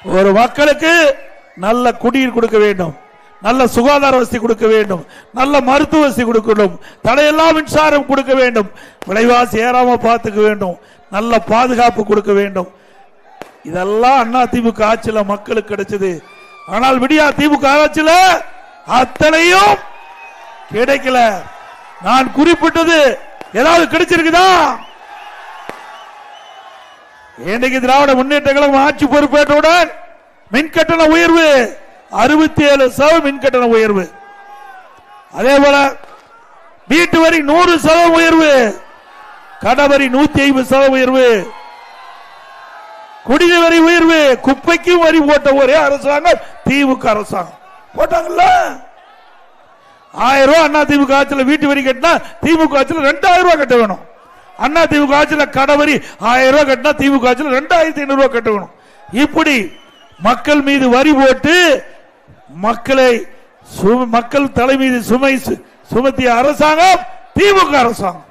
ஒரு மக்களுக்கு நல்ல குடிநீர் கொடுக்க வேண்டும், நல்ல சுகாதார வசதி கொடுக்க வேண்டும், நல்ல மருத்துவ வசதி கொடுக்கணும், தடையெல்லாம் மின்சாரம் கொடுக்க வேண்டும், விலைவாசி ஏறாம பார்த்துக்க வேண்டும், நல்ல பாதுகாப்பு கொடுக்க வேண்டும். இதெல்லாம் அண்ணா திமுக ஆட்சியில மக்களுக்கு கிடைச்சது. ஆனால் விடியா திமுக ஆட்சியில அத்தனையும் கிடைக்கல. நான் குறிப்பிட்டது ஏதாவது கிடைச்சிருக்குதா? இன்னைக்கு திராவிட முன்னேற்ற கழகம் ஆட்சி பொறுப்பேற்றவுடன் மின்கட்டண உயர்வு 67% மின்கட்டண உயர்வு, அதே போல வீட்டு வரி 100% உயர்வு, கடவரி 150% உயர்வு, குடிநீர் வரி உயர்வு, குப்பைக்கும் வரி போட்ட ஒரே அரசாங்கம் திமுக அரசாங்கம். போட்டாங்கல்ல 1000 ரூபாய் அண்ணா திமுக ஆட்சியில் வீட்டு வரி கட்டினா திமுக ஆட்சியில் 2000 ரூபாய் கட்ட வேணும். அண்ணா திமுக ஆட்சியில் கடவரி 1000 ரூபாய் கட்டினா திமுக ஆட்சியில் 2500 ரூபாய் கட்ட வேணும். இப்படி மக்கள் மீது வரி போட்டு மக்கள் தலை மீது சுமை சுமத்திய அரசாங்கம் திமுக அரசாங்கம்.